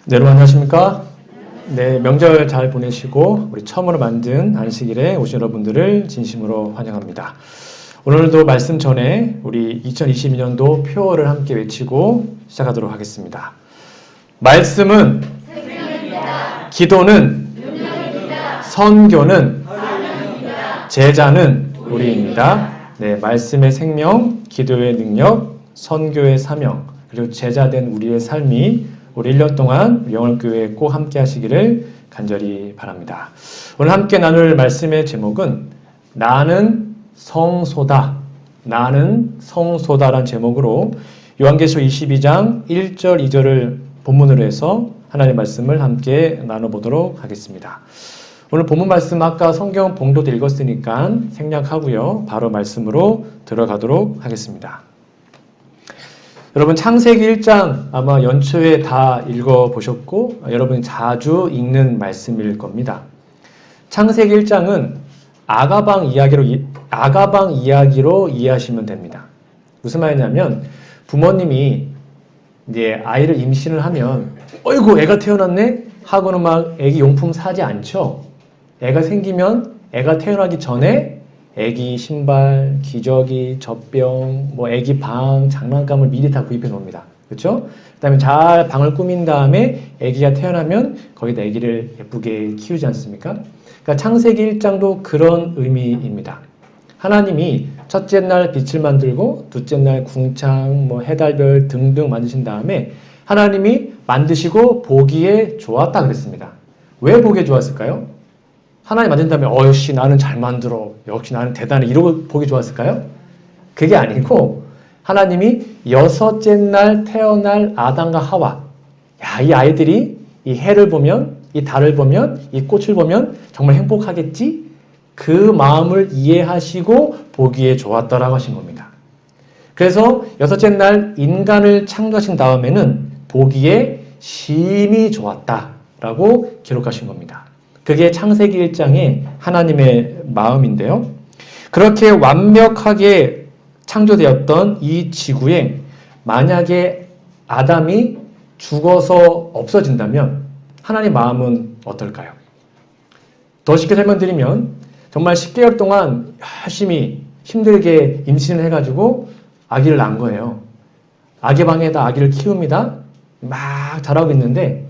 네, 여러분 안녕하십니까? 네, 명절 잘 보내시고 우리 처음으로 만든 안식일에 오신 여러분들을 진심으로 환영합니다. 오늘도 말씀 전에 우리 2022년도 표어를 함께 외치고 시작하도록 하겠습니다. 말씀은 생명입니다. 기도는 능력입니다. 선교는 사명입니다. 제자는 우리입니다. 네, 말씀의 생명, 기도의 능력, 선교의 사명, 그리고 제자된 우리의 삶이 우리 1년 동안 영월교회에 꼭 함께 하시기를 간절히 바랍니다. 오늘 함께 나눌 말씀의 제목은 나는 성소다. 나는 성소다라는 제목으로 요한계시록 22장 1절 2절을 본문으로 해서 하나님의 말씀을 함께 나눠보도록 하겠습니다. 오늘 본문 말씀 아까 성경 봉독도 읽었으니까 생략하고요. 바로 말씀으로 들어가도록 하겠습니다. 여러분 창세기 1장 아마 연초에 다 읽어보셨고 여러분이 자주 읽는 말씀일 겁니다. 창세기 1장은 아가방 이야기로 이해하시면 됩니다. 무슨 말이냐면 부모님이 이제 아이를 임신을 하면 어이구 애가 태어났네 하고는 막 애기 용품 사지 않죠. 애가 생기면 애가 태어나기 전에 애기 신발, 기저귀, 젖병, 애기 방, 장난감을 미리 다 구입해 놓습니다. 그렇죠? 그다음에 잘 방을 꾸민 다음에 애기가 태어나면 거기다 애기를 예쁘게 키우지 않습니까? 그러니까 창세기 1장도 그런 의미입니다. 하나님이 첫째 날 빛을 만들고 둘째 날 궁창, 해달별 등등 만드신 다음에 하나님이 만드시고 보기에 좋았다 그랬습니다. 왜 보기에 좋았을까요? 하나님 만든 다음에 역시 나는 잘 만들어. 역시 나는 대단해. 이러고 보기 좋았을까요? 그게 아니고 하나님이 6째 날 태어날 아담과 하와. 야, 이 아이들이 이 해를 보면 이 달을 보면 이 꽃을 보면 정말 행복하겠지? 그 마음을 이해하시고 보기에 좋았다라고 하신 겁니다. 그래서 6째 날 인간을 창조하신 다음에는 보기에 심히 좋았다라고 기록하신 겁니다. 그게 창세기 1장의 하나님의 마음인데요. 그렇게 완벽하게 창조되었던 이 지구에 만약에 아담이 죽어서 없어진다면 하나님 마음은 어떨까요? 더 쉽게 설명드리면 정말 10개월 동안 열심히 힘들게 임신을 해가지고 아기를 낳은 거예요. 아기 방에다 아기를 키웁니다. 막 자라고 있는데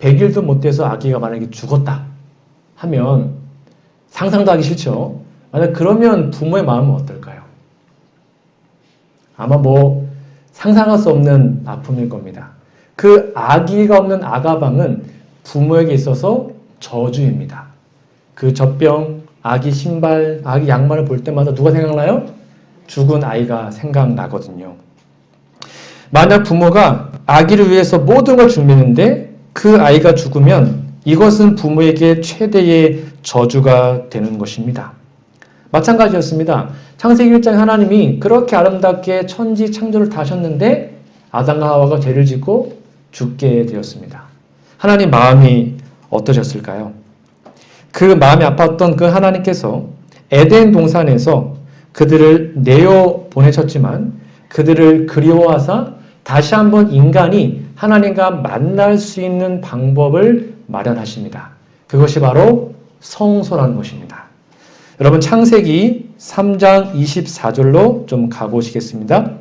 100일도 못 돼서 아기가 만약에 죽었다 하면 상상도 하기 싫죠. 만약 그러면 부모의 마음은 어떨까요? 아마 상상할 수 없는 아픔일 겁니다. 그 아기가 없는 아가방은 부모에게 있어서 저주입니다. 그 젖병, 아기 신발, 아기 양말을 볼 때마다 누가 생각나요? 죽은 아이가 생각나거든요. 만약 부모가 아기를 위해서 모든 걸 준비했는데 그 아이가 죽으면 이것은 부모에게 최대의 저주가 되는 것입니다. 마찬가지였습니다. 창세기 1장 하나님이 그렇게 아름답게 천지 창조를 다 하셨는데 아담과 하와가 죄를 짓고 죽게 되었습니다. 하나님 마음이 어떠셨을까요? 그 마음이 아팠던 그 하나님께서 에덴 동산에서 그들을 내어 보내셨지만 그들을 그리워하사 다시 한번 인간이 하나님과 만날 수 있는 방법을 마련하십니다. 그것이 바로 성소라는 것입니다. 여러분 창세기 3장 24절로 좀 가보시겠습니다.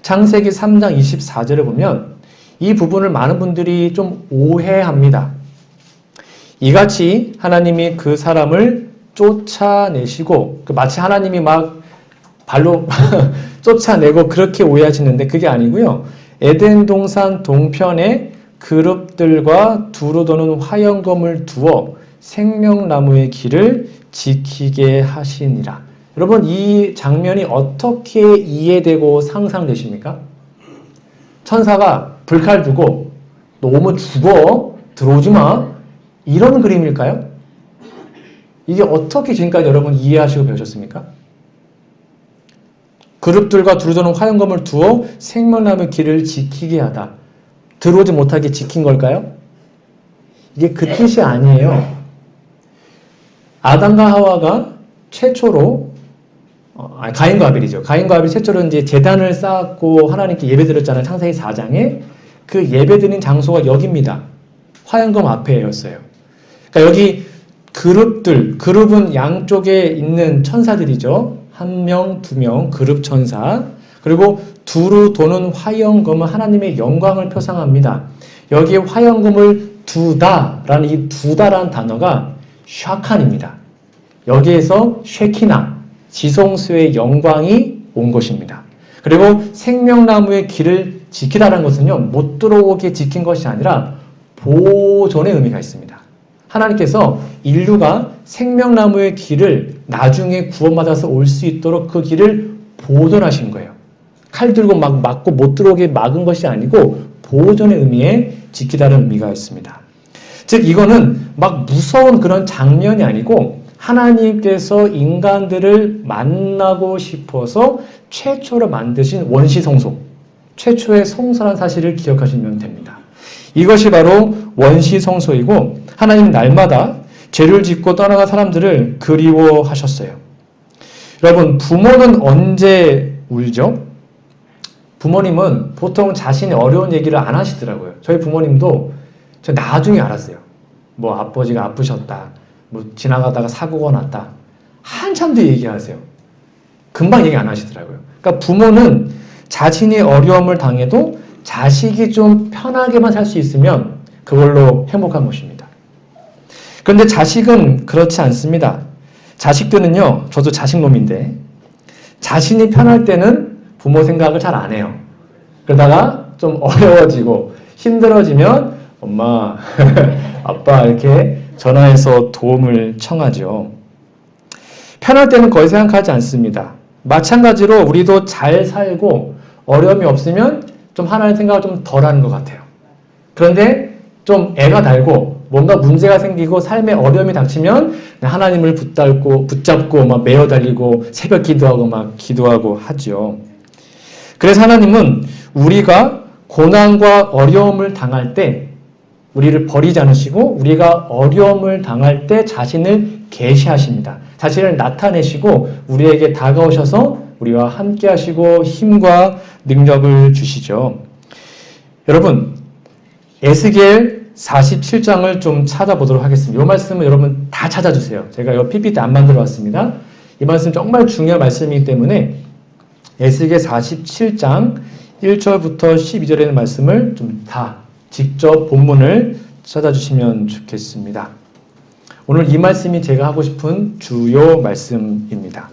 창세기 3장 24절을 보면 이 부분을 많은 분들이 좀 오해합니다. 이같이 하나님이 그 사람을 쫓아내시고 마치 하나님이 막 발로 쫓아내고 그렇게 오해하시는데 그게 아니고요. 에덴 동산 동편에 그룹들과 두루 도는 화영검을 두어 생명나무의 길을 지키게 하시니라. 여러분 이 장면이 어떻게 이해되고 상상되십니까? 천사가 불칼 두고 너무 죽어 들어오지 마 이런 그림일까요? 이게 어떻게 지금까지 여러분 이해하시고 배우셨습니까? 그룹들과 두루 도는 화영검을 두어 생명나무의 길을 지키게 하다. 들어오지 못하게 지킨 걸까요? 이게 그 뜻이 아니에요. 아담과 하와가 최초로 가인과 아벨이죠. 가인과 아벨이 최초로 이제 제단을 쌓았고 하나님께 예배드렸잖아요. 창세기 4장에 그 예배드린 장소가 여기입니다. 화영금 앞에였어요. 그러니까 여기 그룹은 양쪽에 있는 천사들이죠. 1명, 2명, 그룹 천사. 그리고 두루 도는 화영금은 하나님의 영광을 표상합니다. 여기에 화영금을 두다라는 이 두다라는 단어가 샤칸입니다. 여기에서 쉐키나, 지성소의 영광이 온 것입니다. 그리고 생명나무의 길을 지키다라는 것은요, 못 들어오게 지킨 것이 아니라 보존의 의미가 있습니다. 하나님께서 인류가 생명나무의 길을 나중에 구원받아서 올 수 있도록 그 길을 보존하신 거예요. 칼 들고 막 막고 못 들어오게 막은 것이 아니고 보존의 의미에 지키다는 의미가 있습니다. 즉 이거는 막 무서운 그런 장면이 아니고 하나님께서 인간들을 만나고 싶어서 최초로 만드신 원시성소, 최초의 성소라는 사실을 기억하시면 됩니다. 이것이 바로 원시성소이고 하나님은 날마다 죄를 짓고 떠나간 사람들을 그리워하셨어요. 여러분, 부모는 언제 울죠? 부모님은 보통 자신이 어려운 얘기를 안 하시더라고요. 저희 부모님도 저 나중에 알았어요. 뭐 아버지가 아프셨다, 뭐 지나가다가 사고가 났다, 한참 뒤 얘기하세요. 금방 얘기 안 하시더라고요. 그러니까 부모는 자신이 어려움을 당해도 자식이 좀 편하게만 살 수 있으면 그걸로 행복한 것입니다. 그런데 자식은 그렇지 않습니다. 자식들은요, 저도 자식놈인데 자신이 편할 때는 부모 생각을 잘 안 해요. 그러다가 좀 어려워지고 힘들어지면 엄마, 아빠 이렇게 전화해서 도움을 청하죠. 편할 때는 거의 생각하지 않습니다. 마찬가지로 우리도 잘 살고 어려움이 없으면 좀 하나님 생각을 좀 덜 하는 것 같아요. 그런데 좀 애가 달고 뭔가 문제가 생기고 삶에 어려움이 닥치면 하나님을 붙잡고 막 매어 달리고 새벽 기도하고 막 기도하고 하죠. 그래서 하나님은 우리가 고난과 어려움을 당할 때 우리를 버리지 않으시고 우리가 어려움을 당할 때 자신을 계시하십니다. 자신을 나타내시고 우리에게 다가오셔서 우리와 함께 하시고 힘과 능력을 주시죠. 여러분, 에스겔 47장을 좀 찾아보도록 하겠습니다. 이 말씀은 여러분 다 찾아주세요. 제가 이 PPT 안 만들어 왔습니다. 이 말씀 정말 중요한 말씀이기 때문에 에스겔 47장 1절부터 12절에 있는 말씀을 좀 다 직접 본문을 찾아주시면 좋겠습니다. 오늘 이 말씀이 제가 하고 싶은 주요 말씀입니다.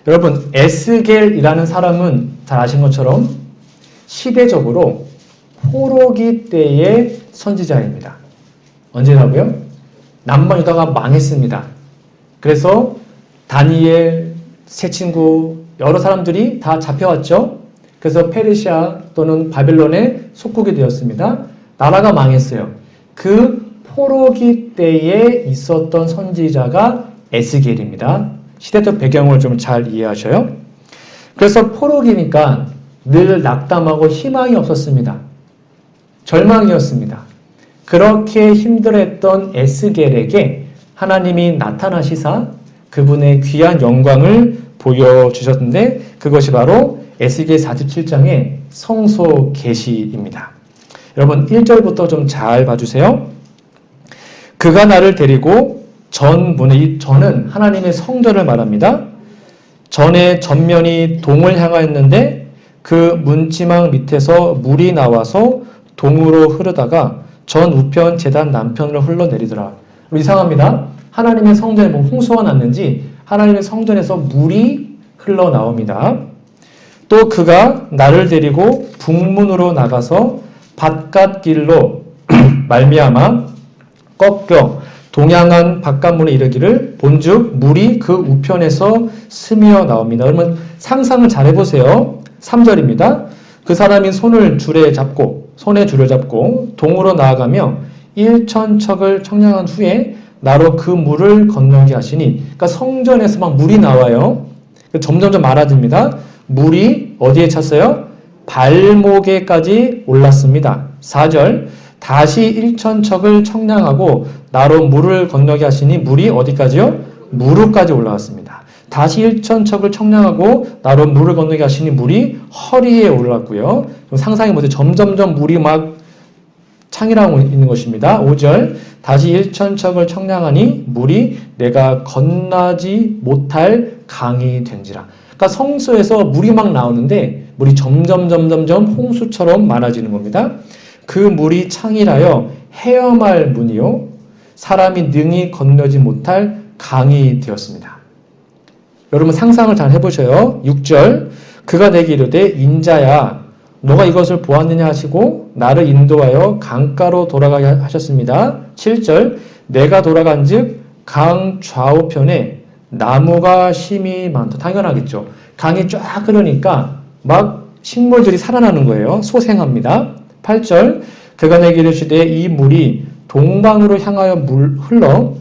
여러분, 에스겔이라는 사람은 잘 아신 것처럼 시대적으로 포로기 때의 선지자입니다. 언제라고요? 남방 유다가 망했습니다. 그래서 다니엘, 세 친구, 여러 사람들이 다 잡혀왔죠. 그래서 페르시아 또는 바벨론에 속국이 되었습니다. 나라가 망했어요. 그 포로기 때에 있었던 선지자가 에스겔입니다. 시대적 배경을 좀 잘 이해하셔요. 그래서 포로기니까 늘 낙담하고 희망이 없었습니다. 절망이었습니다. 그렇게 힘들어했던 에스겔에게 하나님이 나타나시사 그분의 귀한 영광을 보여주셨는데 그것이 바로 에스겔 47장의 성소 계시입니다. 여러분 1절부터 좀 잘 봐주세요. 그가 나를 데리고 전문에, 이 전은 하나님의 성전을 말합니다. 전의 전면이 동을 향하였는데 그 문지망 밑에서 물이 나와서 동으로 흐르다가 전 우편 제단 남편으로 흘러내리더라. 이상합니다. 하나님의 성전에 뭐 홍수가 났는지 하나님의 성전에서 물이 흘러나옵니다. 또 그가 나를 데리고 북문으로 나가서 바깥길로 말미암아 꺾여 동양한 바깥문에 이르기를 본즉 물이 그 우편에서 스며 나옵니다. 그러면 상상을 잘 해보세요. 3절입니다. 그 사람이 손에 줄을 잡고 동으로 나아가며 1,000척을 청량한 후에 나로 그 물을 건너게 하시니, 그러니까 성전에서 막 물이 나와요. 점점점 많아집니다. 물이 어디에 찼어요? 발목에까지 올랐습니다. 4절 다시 1,000척을 청량하고 나로 물을 건너게 하시니 물이 어디까지요? 무릎까지 올라왔습니다. 다시 일천척을 청량하고 나로 물을 건너게 하시니 물이 허리에 올랐고요. 상상해 보세요. 점점점 물이 막 창이라고 있는 것입니다. 5절 다시 일천척을 청량하니 물이 내가 건너지 못할 강이 된지라. 그러니까 성소에서 물이 막 나오는데 물이 점점 홍수처럼 많아지는 겁니다. 그 물이 창이라여 헤엄할 문이요 사람이 능히 건너지 못할 강이 되었습니다. 여러분 상상을 잘 해보셔요. 6절 그가 내게 이르되 인자야 너가 이것을 보았느냐 하시고 나를 인도하여 강가로 돌아가게 하셨습니다. 7절 내가 돌아간즉 강 좌우편에 나무가 심이 많다. 당연하겠죠. 강이 쫙 흐르니까 막 식물들이 살아나는 거예요. 소생합니다. 8절 그가 내게 이르시되 이 물이 동방으로 향하여 흘러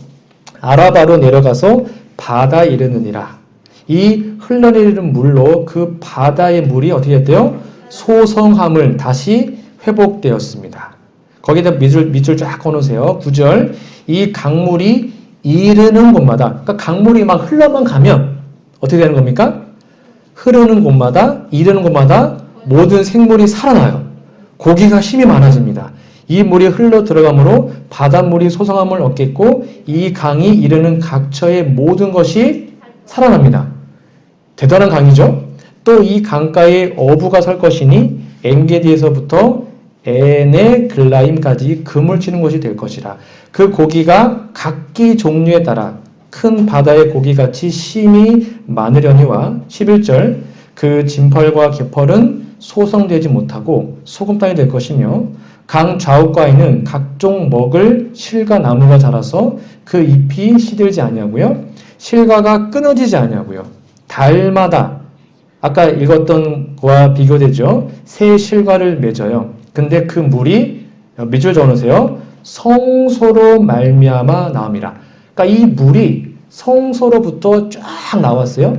아라바로 내려가서 바다에 이르느니라. 이 흘러내리는 물로 그 바다의 물이 어떻게 됐대요? 소성함을 다시 회복되었습니다. 거기다 밑줄 쫙 꺼놓으세요. 9절 이 강물이 이르는 곳마다 그러니까 강물이 막 흘러만 가면 어떻게 되는 겁니까? 흐르는 곳마다 이르는 곳마다 모든 생물이 살아나요. 고기가 힘이 많아집니다. 이 물이 흘러 들어가므로 바닷물이 소성함을 얻겠고 이 강이 이르는 각처의 모든 것이 살아납니다. 대단한 강이죠. 또 이 강가에 어부가 설 것이니 엔게디에서부터 에네글라임까지 금을 치는 곳이 될 것이라. 그 고기가 각기 종류에 따라 큰 바다의 고기같이 심이 많으려니와 11절 그 진펄과 개펄은 소성되지 못하고 소금땅이 될 것이며 강 좌우가에는 각종 먹을 실과 나무가 자라서 그 잎이 시들지 아니하고요. 실과가 끊어지지 아니하고요. 달마다 아까 읽었던 거와 비교되죠. 새 실과를 맺어요. 근데 그 물이 밑줄 적어놓으세요. 성소로 말미암아 나옵니다. 그러니까 이 물이 성소로부터 쫙 나왔어요.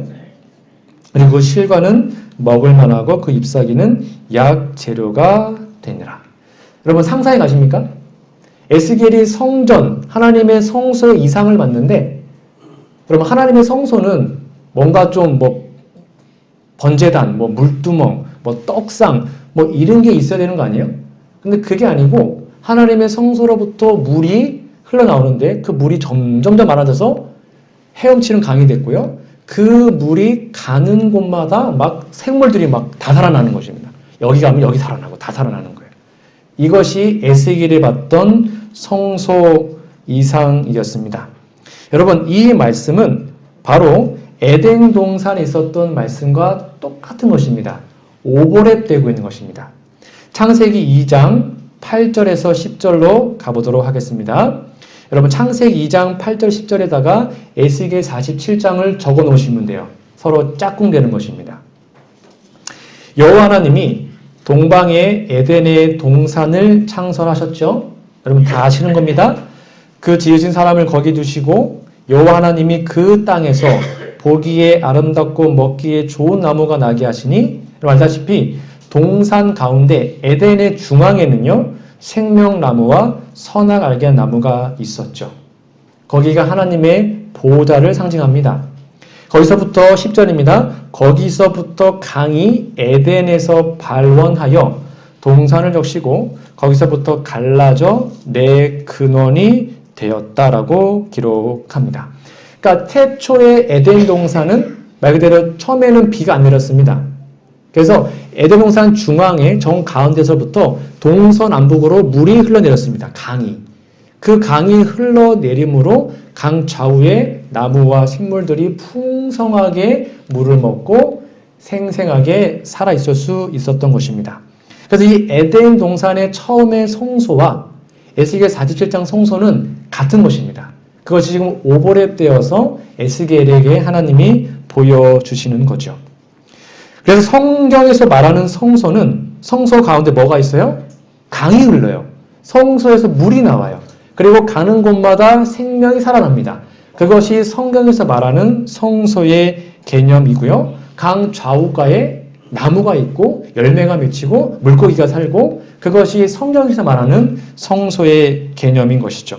그리고 실과는 먹을 만하고 그 잎사귀는 약 재료가 되니라. 여러분 상상해 가십니까? 에스겔이 성전, 하나님의 성소의 이상을 봤는데 여러분 하나님의 성소는 뭔가 좀 번제단, 물두멍, 떡상, 이런 게 있어야 되는 거 아니에요? 근데 그게 아니고 하나님의 성소로부터 물이 흘러나오는데 그 물이 점점 더 많아져서 헤엄치는 강이 됐고요. 그 물이 가는 곳마다 막 생물들이 막 다 살아나는 것입니다. 여기 가면 여기 살아나고 다 살아나는 거예요. 이것이 에스겔이 봤던 성소 이상이었습니다. 여러분 이 말씀은 바로 에덴 동산에 있었던 말씀과 똑같은 것입니다. 오버랩되고 있는 것입니다. 창세기 2장 8절에서 10절로 가보도록 하겠습니다. 여러분 창세기 2장 8절 10절에다가 에스겔 47장을 적어 놓으시면 돼요. 서로 짝꿍되는 것입니다. 여호와 하나님이 동방의 에덴의 동산을 창설하셨죠. 여러분 다 아시는 겁니다. 그 지으신 사람을 거기 두시고 여호와 하나님이 그 땅에서 보기에 아름답고 먹기에 좋은 나무가 나게 하시니 여러분 알다시피 동산 가운데 에덴의 중앙에는요 생명나무와 선악 알게 한 나무가 있었죠. 거기가 하나님의 보호자를 상징합니다. 거기서부터 10절입니다. 거기서부터 강이 에덴에서 발원하여 동산을 적시고 거기서부터 갈라져 내 근원이 되었다라고 기록합니다. 그러니까 태초의 에덴 동산은 말 그대로 처음에는 비가 안 내렸습니다. 그래서 에덴 동산 중앙에 정 가운데서부터 동서남북으로 물이 흘러내렸습니다. 강이. 그 강이 흘러내림으로 강 좌우에 나무와 식물들이 풍성하게 물을 먹고 생생하게 살아있을 수 있었던 것입니다. 그래서 이 에덴 동산의 처음의 성소와 에스겔 47장 성소는 같은 것입니다. 그것이 지금 오버랩되어서 에스겔에게 하나님이 보여주시는 거죠. 그래서 성경에서 말하는 성소는 성소 가운데 뭐가 있어요? 강이 흘러요. 성소에서 물이 나와요. 그리고 가는 곳마다 생명이 살아납니다. 그것이 성경에서 말하는 성소의 개념이고요. 강 좌우가에 나무가 있고 열매가 맺히고 물고기가 살고 그것이 성경에서 말하는 성소의 개념인 것이죠.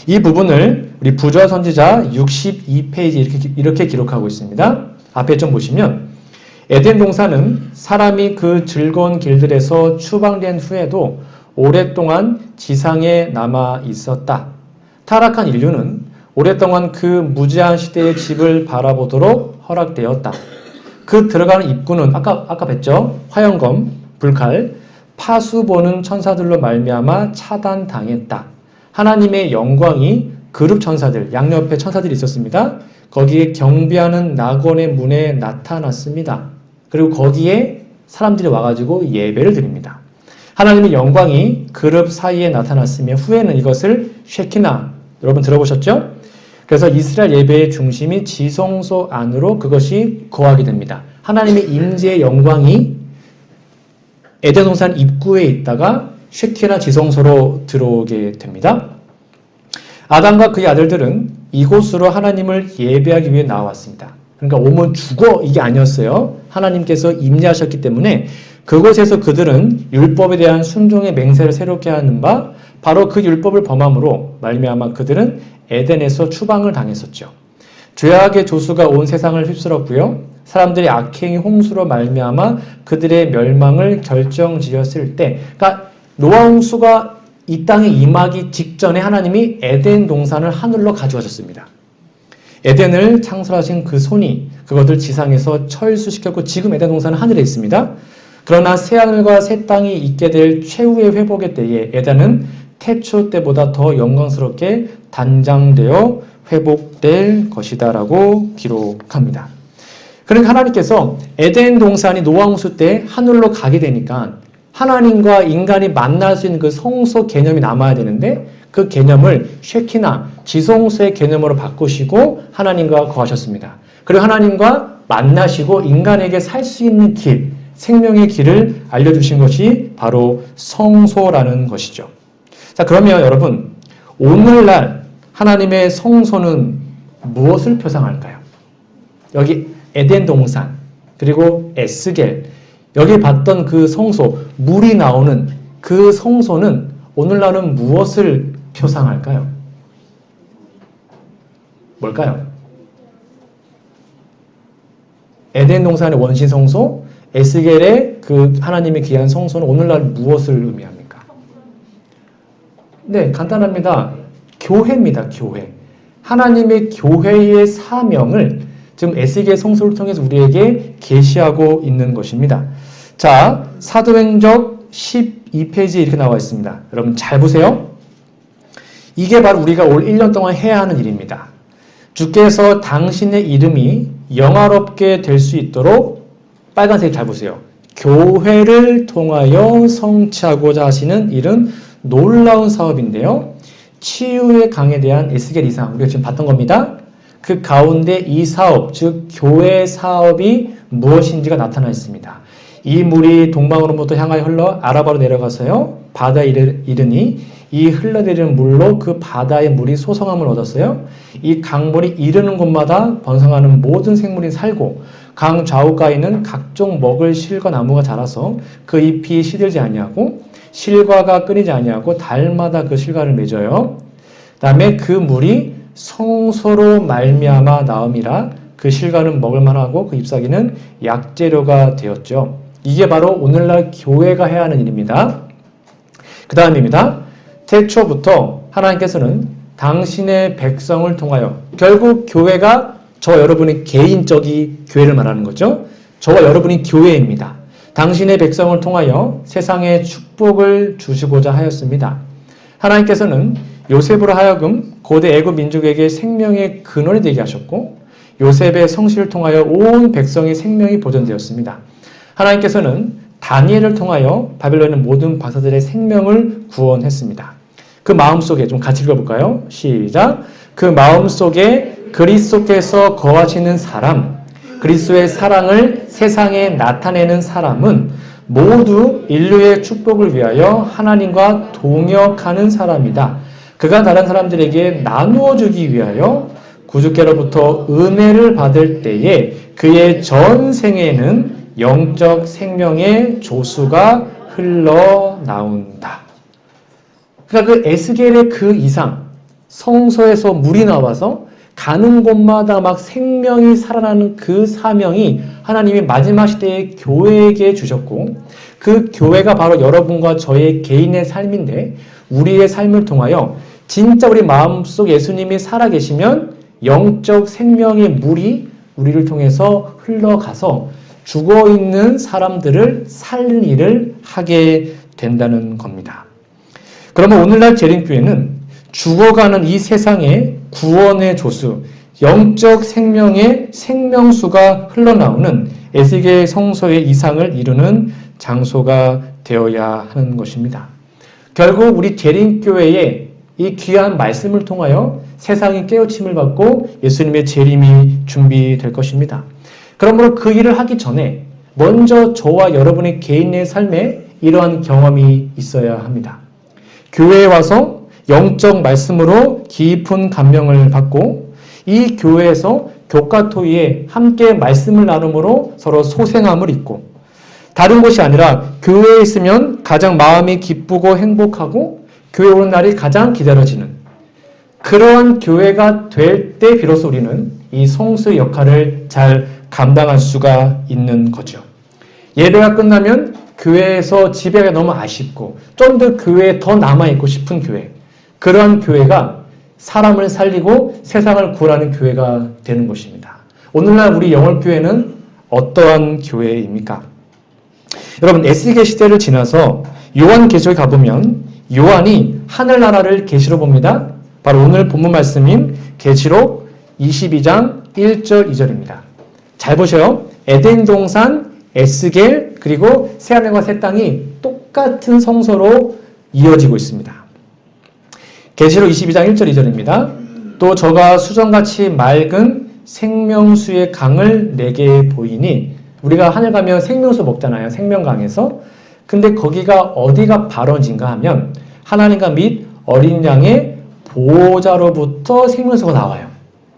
이 부분을 우리 부조화 선지자 62페이지 이렇게 기록하고 있습니다. 앞에 좀 보시면 에덴 동산은 사람이 그 즐거운 길들에서 추방된 후에도 오랫동안 지상에 남아 있었다. 타락한 인류는 오랫동안 그 무제한 시대의 집을 바라보도록 허락되었다. 그 들어가는 입구는 아까 뵀죠? 화영검, 불칼, 파수 보는 천사들로 말미암아 차단당했다. 하나님의 영광이 그룹 천사들, 양옆에 천사들이 있었습니다. 거기에 경비하는 낙원의 문에 나타났습니다. 그리고 거기에 사람들이 와가지고 예배를 드립니다. 하나님의 영광이 그룹 사이에 나타났으며 후에는 이것을 쉐키나, 여러분 들어보셨죠? 그래서 이스라엘 예배의 중심이 지성소 안으로 그것이 거하게 됩니다. 하나님의 임재의 영광이 에덴 동산 입구에 있다가 쉐키나 지성소로 들어오게 됩니다. 아담과 그의 아들들은 이곳으로 하나님을 예배하기 위해 나왔습니다. 그러니까 오면 죽어 이게 아니었어요. 하나님께서 임재하셨기 때문에 그곳에서 그들은 율법에 대한 순종의 맹세를 새롭게 하는 바 바로 그 율법을 범함으로 말미암아 그들은 에덴에서 추방을 당했었죠. 죄악의 조수가 온 세상을 휩쓸었고요. 사람들이 악행이 홍수로 말미암아 그들의 멸망을 결정지었을 때, 그러니까 노아 홍수가 이 땅에 임하기 직전에 하나님이 에덴 동산을 하늘로 가져가셨습니다. 에덴을 창설하신 그 손이 그것을 지상에서 철수시켰고 지금 에덴 동산은 하늘에 있습니다. 그러나 새하늘과 새 땅이 있게 될 최후의 회복의 때에 에덴은 태초 때보다 더 영광스럽게 단장되어 회복될 것이다 라고 기록합니다. 그러니까 하나님께서 에덴 동산이 노아 홍수 때 하늘로 가게 되니까 하나님과 인간이 만날 수 있는 그 성소 개념이 남아야 되는데 그 개념을 쉐키나 지성소의 개념으로 바꾸시고 하나님과 거하셨습니다. 그리고 하나님과 만나시고 인간에게 살 수 있는 길, 생명의 길을 알려주신 것이 바로 성소라는 것이죠. 자, 그러면 여러분 오늘날 하나님의 성소는 무엇을 표상할까요? 여기 에덴 동산 그리고 에스겔 여기 봤던 그 성소, 물이 나오는 그 성소는 오늘날은 무엇을 표상할까요? 뭘까요? 에덴 동산의 원시 성소, 에스겔의 그 하나님의 귀한 성소는 오늘날 무엇을 의미합니까? 네, 간단합니다. 교회입니다. 교회. 하나님의 교회의 사명을 지금 에스겔 성소를 통해서 우리에게 계시하고 있는 것입니다. 자, 사도행적 12페이지에 이렇게 나와 있습니다. 여러분 잘 보세요. 이게 바로 우리가 올 1년 동안 해야 하는 일입니다. 주께서 당신의 이름이 영화롭게 될 수 있도록 빨간색 잘 보세요. 교회를 통하여 성취하고자 하시는 일은 놀라운 사업인데요. 치유의 강에 대한 에스겔 이상 우리가 지금 봤던 겁니다. 그 가운데 이 사업, 즉 교회 사업이 무엇인지가 나타나 있습니다. 이 물이 동방으로부터 향하여 흘러 아라바로 내려가서요. 바다에 이르니 이 흘러내리는 물로 그 바다의 물이 소성함을 얻었어요. 이 강물이 이르는 곳마다 번성하는 모든 생물이 살고 강 좌우가에는 각종 먹을 실과 나무가 자라서 그 잎이 시들지 아니하고 실과가 끊이지 아니하고 달마다 그 실과를 맺어요. 그 다음에 그 물이 성소로 말미암아 나음이라 그 실과는 먹을만하고 그 잎사귀는 약재료가 되었죠. 이게 바로 오늘날 교회가 해야 하는 일입니다. 그 다음입니다. 태초부터 하나님께서는 당신의 백성을 통하여 결국 교회가 저와 여러분의 개인적인 교회를 말하는 거죠. 저와 여러분이 교회입니다. 당신의 백성을 통하여 세상에 축복을 주시고자 하였습니다. 하나님께서는 요셉으로 하여금 고대 애굽 민족에게 생명의 근원이 되게 하셨고 요셉의 성실을 통하여 온 백성의 생명이 보존되었습니다. 하나님께서는 다니엘을 통하여 바벨론의 모든 박사들의 생명을 구원했습니다. 그 마음속에 좀 같이 읽어볼까요? 시작! 그 마음속에 그리스도께서 거하시는 사람, 그리스도의 사랑을 세상에 나타내는 사람은 모두 인류의 축복을 위하여 하나님과 동역하는 사람이다. 그가 다른 사람들에게 나누어 주기 위하여 구주께로부터 은혜를 받을 때에 그의 전생에는 영적 생명의 조수가 흘러나온다. 그러니까 그 에스겔의 그 이상, 성소에서 물이 나와서 가는 곳마다 막 생명이 살아나는 그 사명이 하나님이 마지막 시대에 교회에게 주셨고, 그 교회가 바로 여러분과 저의 개인의 삶인데, 우리의 삶을 통하여 진짜 우리 마음속 예수님이 살아계시면 영적 생명의 물이 우리를 통해서 흘러가서 죽어있는 사람들을 살릴 일을 하게 된다는 겁니다. 그러면 오늘날 재림교회는 죽어가는 이 세상의 구원의 조수, 영적 생명의 생명수가 흘러나오는 에스겔 성소의 이상을 이루는 장소가 되어야 하는 것입니다. 결국 우리 재림교회의 이 귀한 말씀을 통하여 세상이 깨우침을 받고 예수님의 재림이 준비될 것입니다. 그러므로 그 일을 하기 전에 먼저 저와 여러분의 개인의 삶에 이러한 경험이 있어야 합니다. 교회에 와서 영적 말씀으로 깊은 감명을 받고 이 교회에서 교과토위에 함께 말씀을 나눔으로 서로 소생함을 잊고 다른 곳이 아니라 교회에 있으면 가장 마음이 기쁘고 행복하고 교회 오는 날이 가장 기다려지는 그러한 교회가 될 때 비로소 우리는 이 성수의 역할을 잘 감당할 수가 있는 거죠. 예배가 끝나면 교회에서 집에 가기 너무 아쉽고 좀 더 교회에 더 남아있고 싶은 교회, 그러한 교회가 사람을 살리고 세상을 구원하는 교회가 되는 것입니다. 오늘날 우리 영월교회는 어떠한 교회입니까? 여러분, 에스겔 시대를 지나서 요한계시록에 가보면 요한이 하늘나라를 계시로 봅니다. 바로 오늘 본문 말씀인 계시록 22장 1절 2절입니다. 잘 보셔요. 에덴 동산, 에스겔, 그리고 새하늘과 새 땅이 똑같은 성소로 이어지고 있습니다. 계시록 22장 1절 2절입니다. 또 저가 수정같이 맑은 생명수의 강을 내게 보이니, 우리가 하늘 가면 생명수 먹잖아요. 생명강에서. 근데 거기가 어디가 발원인가 하면 하나님과 및 어린 양의 보호자로부터 생명수가 나와요.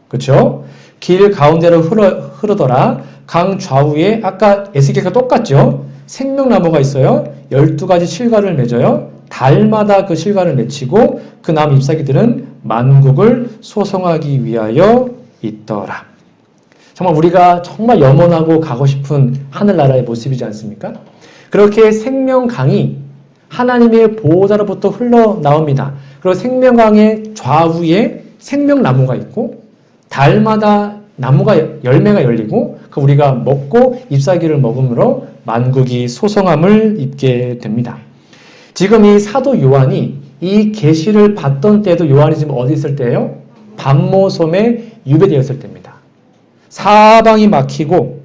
그렇죠? 길 가운데로 흐르더라. 강 좌우에 아까 에스겔과 똑같죠? 생명나무가 있어요. 12가지 실과를 맺어요. 달마다 그 실과를 맺히고 그 나무 잎사귀들은 만국을 소성하기 위하여 있더라. 정말 우리가 정말 염원하고 가고 싶은 하늘나라의 모습이지 않습니까? 그렇게 생명강이 하나님의 보호자로부터 흘러나옵니다. 그리고 생명강의 좌우에 생명나무가 있고 달마다 나무가 열매가 열리고 그 우리가 먹고 잎사귀를 먹음으로 만국이 소성함을 입게 됩니다. 지금 이 사도 요한이 이 계시를 받던 때도 요한이 지금 어디 있을 때예요? 반모섬에 유배되었을 때입니다. 사방이 막히고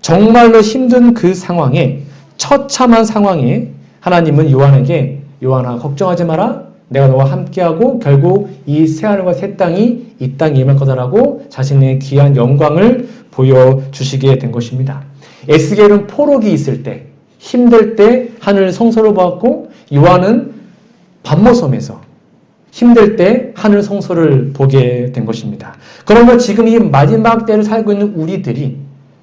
정말로 힘든 그 상황에, 처참한 상황에 하나님은 요한에게 요한아 걱정하지 마라. 내가 너와 함께하고 결국 이 새하늘과 새 땅이 이 땅에 임할 거다라고 자신의 귀한 영광을 보여주시게 된 것입니다. 에스겔은 포로기 있을 때, 힘들 때 하늘 성소를 보았고 요한은 반모섬에서 힘들 때 하늘 성소를 보게 된 것입니다. 그러면 지금 이 마지막 때를 살고 있는 우리들이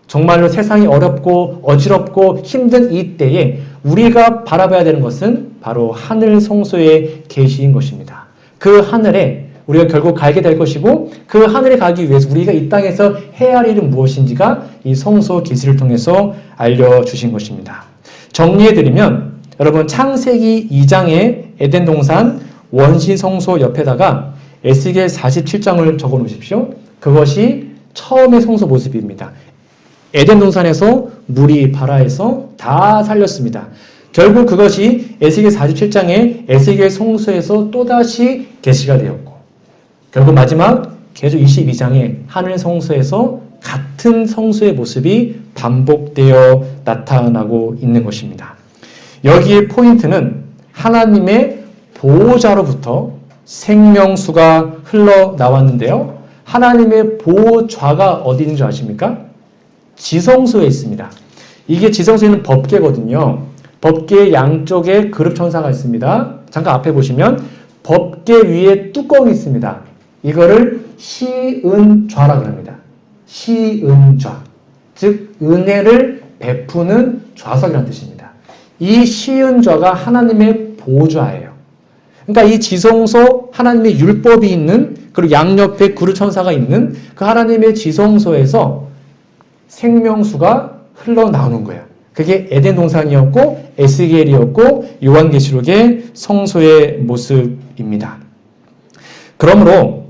정말로 세상이 어렵고 어지럽고 힘든 이 때에 우리가 바라봐야 되는 것은 바로 하늘 성소의 계시인 것입니다. 그 하늘에 우리가 결국 가게 될 것이고 그 하늘에 가기 위해서 우리가 이 땅에서 해야 할 일은 무엇인지가 이 성소 계시를 통해서 알려주신 것입니다. 정리해드리면 여러분 창세기 2장의 에덴 동산 원시 성소 옆에다가 에스겔 47장을 적어 놓으십시오. 그것이 처음의 성소 모습입니다. 에덴 동산에서 물이 발하해서 다 살렸습니다. 결국 그것이 에스겔 47장의 에스겔 성소에서 또다시 계시가 되었고 결국 마지막 계속 22장의 하늘 성소에서 같은 성소의 모습이 반복되어 나타나고 있는 것입니다. 여기에 포인트는 하나님의 보호자로부터 생명수가 흘러나왔는데요. 하나님의 보호좌가 어디 있는 줄 아십니까? 지성소에 있습니다. 이게 지성소에는 법궤거든요. 법궤 양쪽에 그룹천사가 있습니다. 잠깐 앞에 보시면 법궤 위에 뚜껑이 있습니다. 이거를 시은좌라고 합니다. 시은좌. 즉 은혜를 베푸는 좌석이라는 뜻입니다. 이 시은좌가 하나님의 보좌예요. 그러니까 이 지성소 하나님의 율법이 있는 그리고 양옆에 그루 천사가 있는 그 하나님의 지성소에서 생명수가 흘러나오는 거예요. 그게 에덴 동산이었고 에스겔이었고 요한계시록의 성소의 모습입니다. 그러므로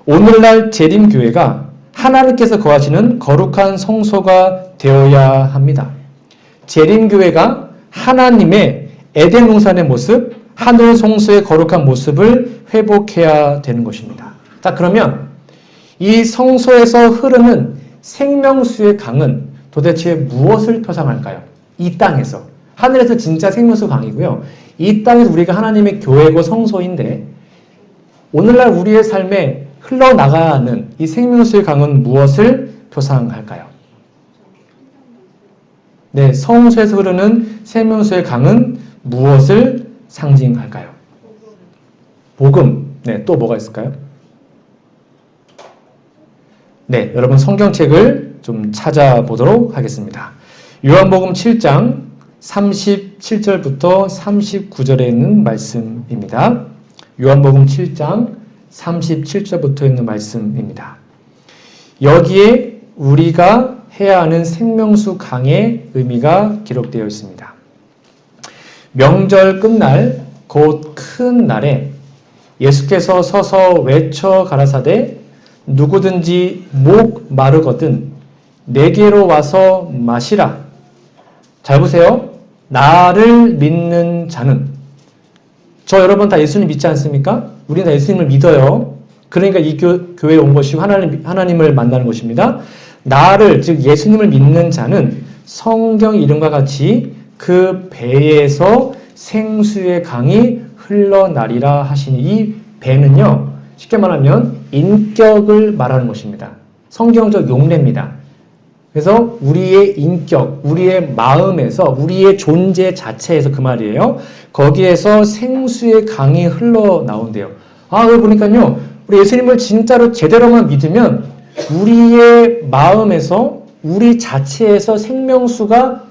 오늘날 재림교회가 하나님께서 거하시는 거룩한 성소가 되어야 합니다. 재림교회가 하나님의 에덴 동산의 모습, 하늘 성소의 거룩한 모습을 회복해야 되는 것입니다. 자, 그러면 이 성소에서 흐르는 생명수의 강은 도대체 무엇을 표상할까요? 이 땅에서. 하늘에서 진짜 생명수 강이고요. 이 땅에서 우리가 하나님의 교회고 성소인데 오늘날 우리의 삶에 흘러나가야 하는 이 생명수의 강은 무엇을 표상할까요? 네, 성소에서 흐르는 생명수의 강은 무엇을 상징할까요? 복음. 네, 또 뭐가 있을까요? 네, 여러분 성경책을 좀 찾아보도록 하겠습니다. 요한복음 7장 37절부터 39절에 있는 말씀입니다. 요한복음 7장 37절부터 있는 말씀입니다. 여기에 우리가 해야 하는 생명수 강의 의미가 기록되어 있습니다. 명절 끝날 곧 큰 날에 예수께서 서서 외쳐 가라사대 누구든지 목 마르거든 내게로 와서 마시라. 잘 보세요. 나를 믿는 자는, 저 여러분 다 예수님 믿지 않습니까? 우리는 다 예수님을 믿어요. 그러니까 이 교회에 온 것이고 하나님을 만나는 것입니다. 나를, 즉 예수님을 믿는 자는 성경 이름과 같이 그 배에서 생수의 강이 흘러나리라 하시니, 이 배는요, 쉽게 말하면 인격을 말하는 것입니다. 성경적 용례입니다. 그래서 우리의 인격, 우리의 마음에서, 우리의 존재 자체에서, 그 말이에요. 거기에서 생수의 강이 흘러나온대요. 여기 보니까요, 우리 예수님을 진짜로 제대로만 믿으면 우리의 마음에서, 우리 자체에서 생명수가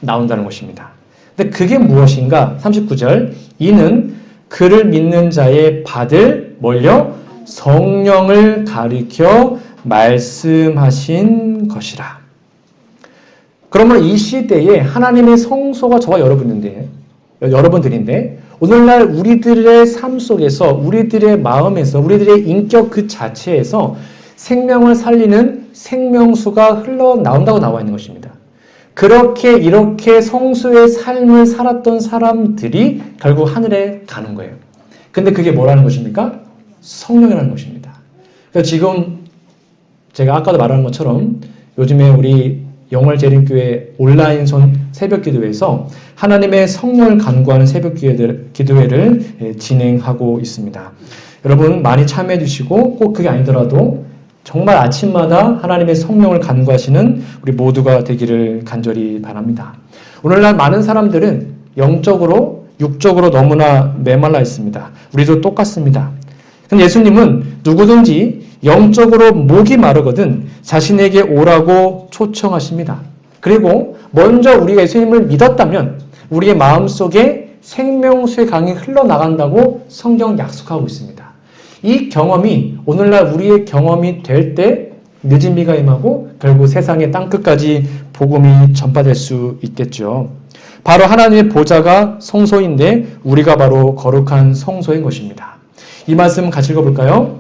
나온다는 것입니다. 근데 그게 무엇인가? 39절. 이는 그를 믿는 자의 받을 뭘요? 성령을 가리켜 말씀하신 것이라. 그러면 이 시대에 하나님의 성소가 저와 여러분들인데 오늘날 우리들의 삶 속에서, 우리들의 마음에서, 우리들의 인격 그 자체에서 생명을 살리는 생명수가 흘러나온다고 나와 있는 것입니다. 그렇게 이렇게 성수의 삶을 살았던 사람들이 결국 하늘에 가는 거예요. 근데 그게 뭐라는 것입니까? 성령이라는 것입니다. 그래서 지금 제가 아까도 말한 것처럼 요즘에 우리 영월재림교회 온라인 새벽기도회에서 하나님의 성령을 간구하는 새벽기도회를 진행하고 있습니다. 여러분 많이 참여해 주시고, 꼭 그게 아니더라도 정말 아침마다 하나님의 성령을 간구하시는 우리 모두가 되기를 간절히 바랍니다. 오늘날 많은 사람들은 영적으로, 육적으로 너무나 메말라 있습니다. 우리도 똑같습니다. 근데 예수님은 누구든지 영적으로 목이 마르거든 자신에게 오라고 초청하십니다. 그리고 먼저 우리가 예수님을 믿었다면 우리의 마음속에 생명수의 강이 흘러나간다고 성경 약속하고 있습니다. 이 경험이 오늘날 우리의 경험이 될 때 늦은 비가 임하고 결국 세상의 땅끝까지 복음이 전파될 수 있겠죠. 바로 하나님의 보좌가 성소인데 우리가 바로 거룩한 성소인 것입니다. 이 말씀 같이 읽어볼까요?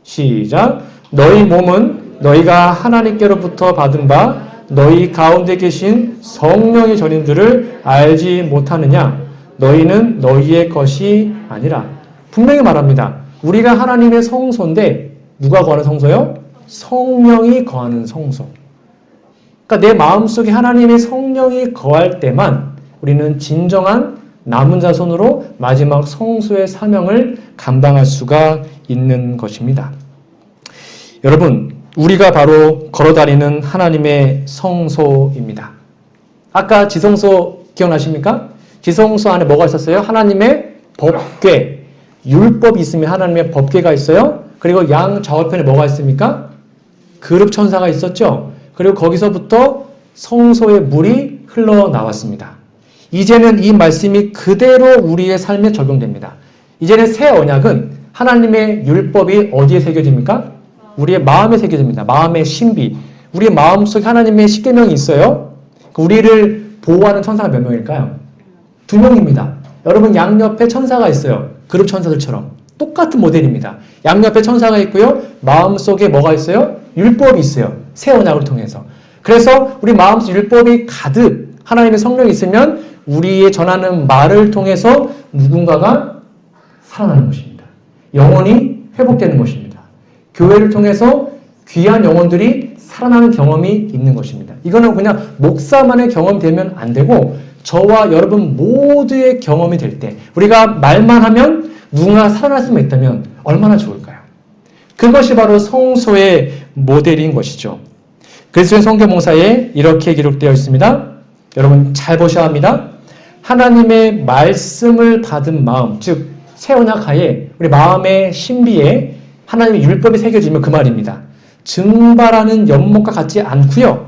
시작. 너희 몸은 너희가 하나님께로부터 받은 바 너희 가운데 계신 성령의 전인들을 알지 못하느냐? 너희는 너희의 것이 아니라. 분명히 말합니다. 우리가 하나님의 성소인데 누가 거하는 성소요? 성령이 거하는 성소. 그러니까 내 마음속에 하나님의 성령이 거할 때만 우리는 진정한 남은 자손으로 마지막 성소의 사명을 감당할 수가 있는 것입니다. 여러분, 우리가 바로 걸어다니는 하나님의 성소입니다. 아까 지성소 기억나십니까? 지성소 안에 뭐가 있었어요? 하나님의 법궤, 율법이 있으면 하나님의 법궤가 있어요. 그리고 양 좌우편에 뭐가 있습니까? 그룹 천사가 있었죠. 그리고 거기서부터 성소의 물이 흘러나왔습니다. 이제는 이 말씀이 그대로 우리의 삶에 적용됩니다. 이제는 새 언약은 하나님의 율법이 어디에 새겨집니까? 우리의 마음에 새겨집니다. 마음의 신비. 우리의 마음속에 하나님의 십계명이 있어요. 우리를 보호하는 천사가 몇 명일까요? 2명입니다. 여러분 양옆에 천사가 있어요. 그룹 천사들처럼. 똑같은 모델입니다. 양옆에 천사가 있고요. 마음속에 뭐가 있어요? 율법이 있어요. 새 언약을 통해서. 그래서 우리 마음속 율법이 가득 하나님의 성령이 있으면 우리의 전하는 말을 통해서 누군가가 살아나는 것입니다. 영혼이 회복되는 것입니다. 교회를 통해서 귀한 영혼들이 살아나는 경험이 있는 것입니다. 이거는 그냥 목사만의 경험이 되면 안 되고 저와 여러분 모두의 경험이 될 때 우리가 말만 하면 누군가 살아날 수만 있다면 얼마나 좋을까요? 그것이 바로 성소의 모델인 것이죠. 그리스도의 성경봉사에 이렇게 기록되어 있습니다. 여러분 잘 보셔야 합니다. 하나님의 말씀을 받은 마음, 즉 새 언약 하에 우리 마음의 신비에 하나님의 율법이 새겨지면 그 말입니다. 증발하는 연못과 같지 않고요.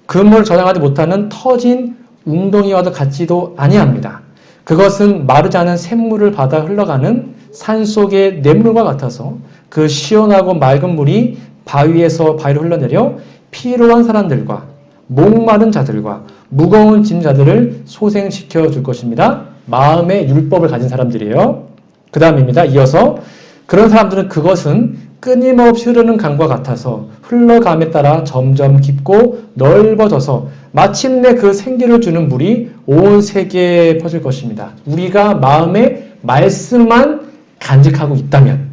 그물을 저장하지 못하는 터진 웅덩이와도 같지도 아니합니다. 그것은 마르지 않은 샘물을 받아 흘러가는 산속의 냇물과 같아서 그 시원하고 맑은 물이 바위에서 바위로 흘러내려 피로한 사람들과 목마른 자들과 무거운 짐 자들을 소생시켜 줄 것입니다. 마음의 율법을 가진 사람들이에요. 그 다음입니다. 이어서 그런 사람들은 그것은 끊임없이 흐르는 강과 같아서 흘러감에 따라 점점 깊고 넓어져서 마침내 그 생기를 주는 물이 온 세계에 퍼질 것입니다. 우리가 마음의 말씀만 간직하고 있다면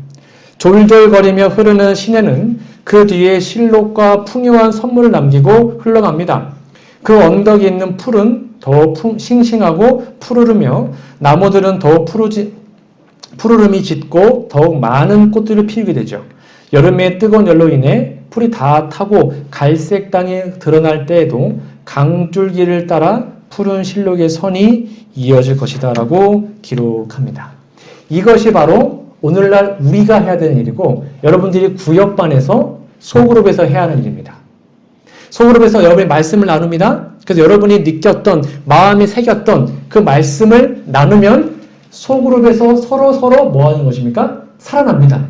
졸졸거리며 흐르는 시내는 그 뒤에 실록과 풍요한 선물을 남기고 흘러갑니다. 그 언덕에 있는 풀은 더 싱싱하고 푸르르며 나무들은 더 푸르름이 짙고 더욱 많은 꽃들을 피우게 되죠. 여름의 뜨거운 열로 인해 풀이 다 타고 갈색 땅이 드러날 때에도 강줄기를 따라 푸른 실록의 선이 이어질 것이다 라고 기록합니다. 이것이 바로 오늘날 우리가 해야 되는 일이고 여러분들이 구역반에서 소그룹에서 해야 하는 일입니다. 소그룹에서 여러분이 말씀을 나눕니다. 그래서 여러분이 느꼈던 마음이 새겼던 그 말씀을 나누면 소그룹에서 서로 뭐 하는 것입니까? 살아납니다.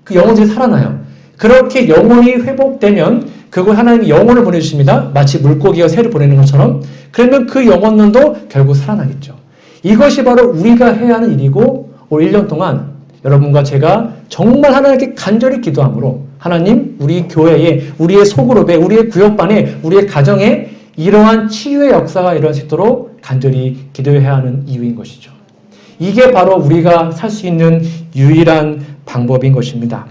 그 영혼들이 살아나요. 그렇게 영혼이 회복되면 그곳 하나님이 영혼을 보내주십니다. 마치 물고기가 새를 보내는 것처럼. 그러면 그 영혼들도 결국 살아나겠죠. 이것이 바로 우리가 해야 하는 일이고 올 1년 동안 여러분과 제가 정말 하나님께 간절히 기도함으로 하나님 우리 교회에 우리의 소그룹에 우리의 구역반에 우리의 가정에 이러한 치유의 역사가 일어날 수 있도록 간절히 기도해야 하는 이유인 것이죠. 이게 바로 우리가 살 수 있는 유일한 방법인 것입니다.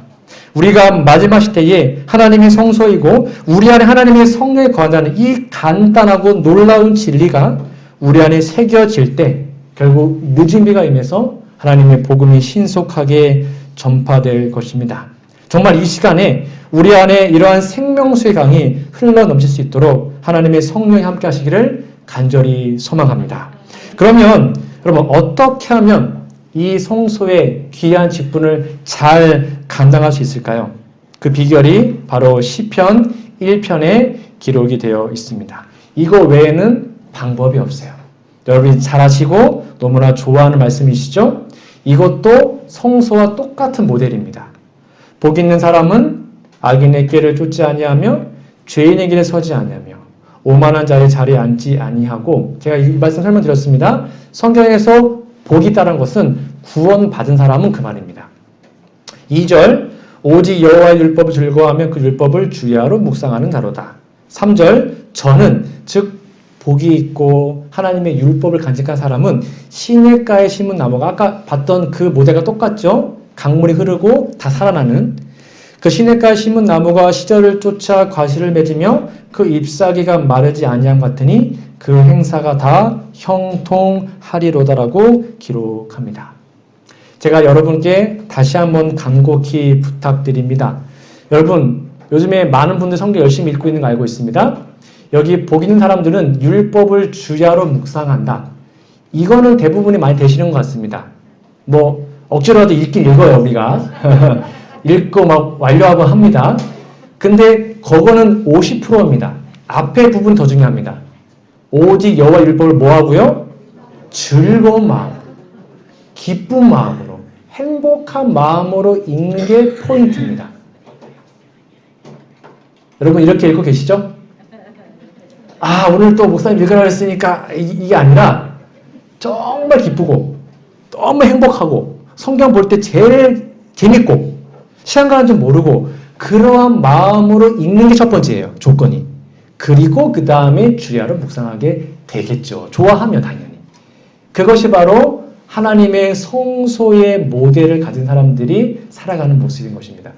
우리가 마지막 시대에 하나님의 성소이고 우리 안에 하나님의 성령이 거한다는 이 간단하고 놀라운 진리가 우리 안에 새겨질 때 결국 늦은 비가 임해서 하나님의 복음이 신속하게 전파될 것입니다. 정말 이 시간에 우리 안에 이러한 생명수의 강이 흘러넘칠 수 있도록 하나님의 성령이 함께 하시기를 간절히 소망합니다. 그러면 여러분 어떻게 하면 이 성소의 귀한 직분을 잘 감당할 수 있을까요? 그 비결이 바로 시편 1편에 기록이 되어 있습니다. 이거 외에는 방법이 없어요. 여러분이 잘 아시고 너무나 좋아하는 말씀이시죠? 이것도 성소와 똑같은 모델입니다. 복 있는 사람은 악인의 길을 쫓지 아니하며 죄인의 길에 서지 아니하며 오만한 자의 자리에 앉지 아니하고 제가 이 말씀 설명드렸습니다. 성경에서 복이 있다는 것은 구원받은 사람은 그 말입니다. 2절 오직 여호와의 율법을 즐거워하며 그 율법을 주야로 묵상하는 자로다. 3절 저는 즉 복이 있고 하나님의 율법을 간직한 사람은 시냇가에 심은 나무가 아까 봤던 그 모델과 똑같죠? 강물이 흐르고 다 살아나는 그 시냇가에 심은 나무가 시절을 쫓아 과실을 맺으며 그 잎사귀가 마르지 아니함 같으니 그 행사가 다 형통하리로다라고 기록합니다. 제가 여러분께 다시 한번 간곡히 부탁드립니다. 여러분 요즘에 많은 분들 성경 열심히 읽고 있는 거 알고 있습니다. 여기 복 있는 사람들은 율법을 주야로 묵상한다. 이거는 대부분이 많이 되시는 것 같습니다. 뭐 억지로라도 읽긴 읽어요 우리가. 읽고 막 완료하고 합니다. 근데 그거는 50%입니다. 앞에 부분 더 중요합니다. 오직 여호와 율법을 뭐 하고요? 즐거운 마음, 기쁜 마음으로 행복한 마음으로 읽는 게 포인트입니다. 여러분 이렇게 읽고 계시죠? 아, 오늘 또 목사님 읽으라 했으니까 이게 아니라 정말 기쁘고 너무 행복하고 성경 볼 때 제일 재밌고 시간 가는 줄 모르고 그러한 마음으로 읽는 게 첫 번째예요. 조건이. 그리고 그 다음에 주야로 묵상하게 되겠죠. 좋아하면 당연히. 그것이 바로 하나님의 성소의 모델을 가진 사람들이 살아가는 모습인 것입니다.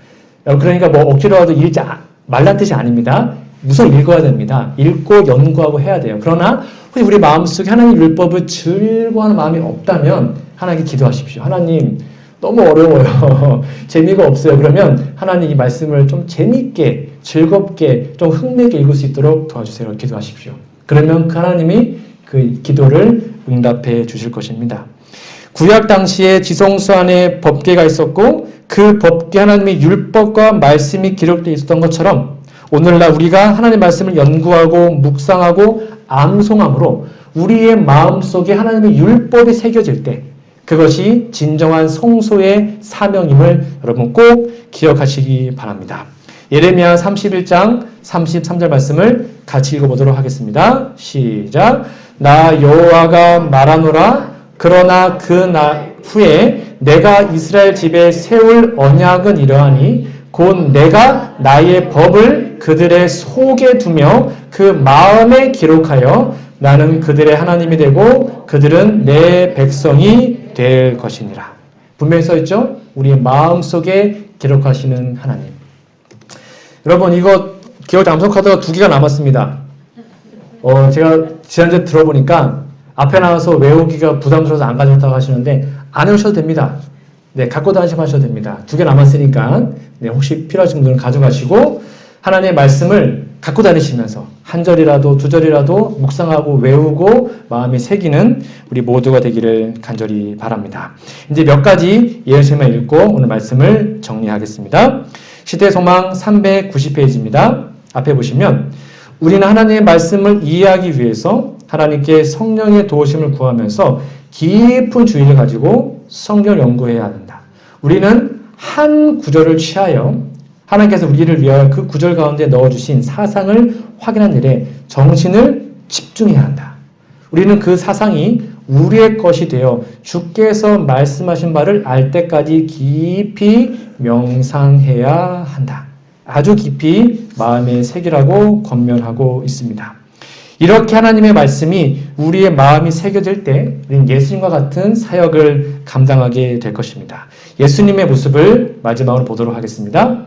그러니까 뭐 억지로라도 읽지 말란 뜻이 아닙니다. 우선 읽어야 됩니다. 읽고 연구하고 해야 돼요. 그러나 혹시 우리 마음속에 하나님 율법을 즐거워하는 마음이 없다면 하나님께 기도하십시오. 하나님 너무 어려워요. 재미가 없어요. 그러면 하나님 이 말씀을 좀 재밌게 즐겁게 좀 흥미있게 읽을 수 있도록 도와주세요. 기도하십시오. 그러면 그 하나님이 그 기도를 응답해 주실 것입니다. 구약 당시에 지성소 안에 법궤가 있었고 그 법궤 하나님의 율법과 말씀이 기록되어 있었던 것처럼 오늘날 우리가 하나님의 말씀을 연구하고 묵상하고 암송함으로 우리의 마음속에 하나님의 율법이 새겨질 때 그것이 진정한 성소의 사명임을 여러분 꼭 기억하시기 바랍니다. 예레미야 31장 33절 말씀을 같이 읽어보도록 하겠습니다. 시작. 나 여호와가 말하노라. 그러나 그 날 후에 내가 이스라엘 집에 세울 언약은 이러하니 곧 내가 나의 법을 그들의 속에 두며 그 마음에 기록하여 나는 그들의 하나님이 되고 그들은 내 백성이 될 것이니라. 분명히 써있죠? 우리의 마음속에 기록하시는 하나님. 여러분 이거 기억 암송 카드가 2개가 남았습니다. 제가 지난주에 들어보니까 앞에 나와서 외우기가 부담스러워서 안 가져왔다고 하시는데 안 해오셔도 됩니다. 네, 갖고 다니시면 하셔도 됩니다. 2개 남았으니까 네, 혹시 필요하신 분들은 가져가시고 하나님의 말씀을 갖고 다니시면서 한 절이라도 두 절이라도 묵상하고 외우고 마음이 새기는 우리 모두가 되기를 간절히 바랍니다. 이제 몇 가지 예언시만 읽고 오늘 말씀을 정리하겠습니다. 시대소망 390페이지입니다. 앞에 보시면 우리는 하나님의 말씀을 이해하기 위해서 하나님께 성령의 도우심을 구하면서 깊은 주의를 가지고 성경을 연구해야 한다. 우리는 한 구절을 취하여 하나님께서 우리를 위하여 그 구절 가운데 넣어주신 사상을 확인한 일에 정신을 집중해야 한다. 우리는 그 사상이 우리의 것이 되어 주께서 말씀하신 바를 알 때까지 깊이 명상해야 한다. 아주 깊이 마음에 새기라고 권면하고 있습니다. 이렇게 하나님의 말씀이 우리의 마음이 새겨질 때 우리는 예수님과 같은 사역을 감당하게 될 것입니다. 예수님의 모습을 마지막으로 보도록 하겠습니다.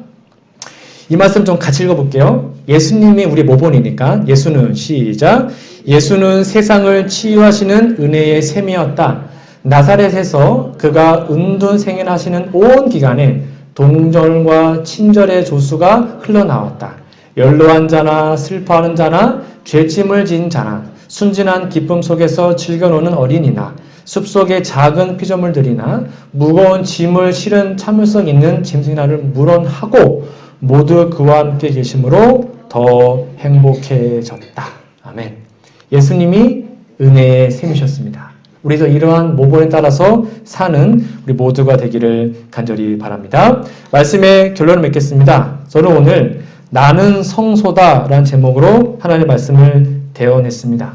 이 말씀 좀 같이 읽어볼게요. 예수님이 우리 모본이니까 예수는 시작. 예수는 세상을 치유하시는 은혜의 셈이었다. 나사렛에서 그가 은둔생활하시는 온 기간에 동절과 친절의 조수가 흘러나왔다. 연로한 자나 슬퍼하는 자나 죄짐을 진 자나 순진한 기쁨 속에서 즐겨노는 어린이나 숲속의 작은 피조물들이나 무거운 짐을 실은 참을성 있는 짐승이나를 물원하고 모두 그와 함께 계심으로 더 행복해졌다. 아멘. 예수님이 은혜의 셈이셨습니다. 우리도 이러한 모본에 따라서 사는 우리 모두가 되기를 간절히 바랍니다. 말씀의 결론을 맺겠습니다. 저는 오늘 나는 성소다 라는 제목으로 하나님의 말씀을 대언했습니다.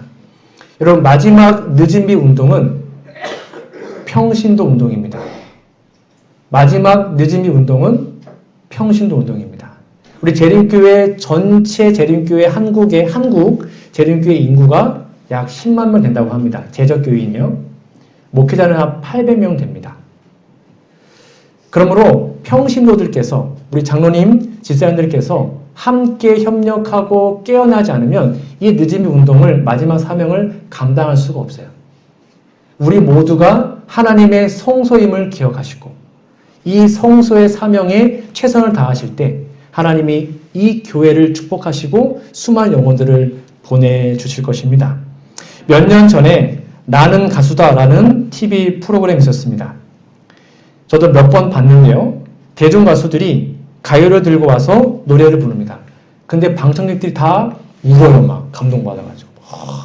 여러분 마지막 늦은비 운동은 평신도 운동입니다. 마지막 늦은비 운동은 평신도 운동입니다. 우리 재림교회 전체 재림교회 한국 재림교회 인구가 약 10만 명 된다고 합니다. 재적교인이요. 목회자는 한 800명 됩니다. 그러므로 평신도들께서 우리 장로님, 집사님들께서 함께 협력하고 깨어나지 않으면 이 늦은비 운동을 마지막 사명을 감당할 수가 없어요. 우리 모두가 하나님의 성소임을 기억하시고 이 성소의 사명에 최선을 다하실 때 하나님이 이 교회를 축복하시고 수많은 영혼들을 보내주실 것입니다. 몇 년 전에 나는 가수다라는 TV 프로그램이 있었습니다. 저도 몇 번 봤는데요. 대중 가수들이 가요를 들고 와서 노래를 부릅니다. 근데 방청객들이 다 울어요. 막 감동받아가지고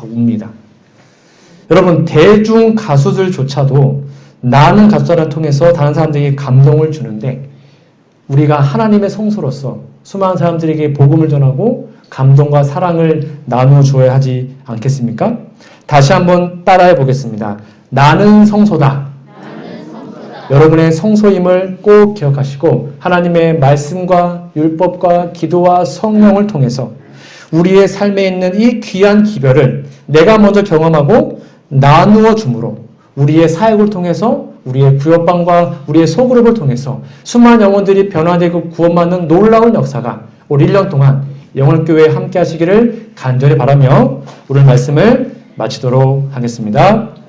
웁니다. 여러분 대중 가수들조차도 나는 가수사를 통해서 다른 사람들에게 감동을 주는데 우리가 하나님의 성소로서 수많은 사람들에게 복음을 전하고 감동과 사랑을 나누어줘야 하지 않겠습니까? 다시 한번 따라해 보겠습니다. 나는 성소다. 여러분의 성소임을 꼭 기억하시고 하나님의 말씀과 율법과 기도와 성령을 통해서 우리의 삶에 있는 이 귀한 기별을 내가 먼저 경험하고 나누어 줌으로 우리의 사역을 통해서 우리의 구역방과 우리의 소그룹을 통해서 수많은 영혼들이 변화되고 구원받는 놀라운 역사가 올 1년 동안 영월교회에 함께 하시기를 간절히 바라며 오늘 말씀을 마치도록 하겠습니다.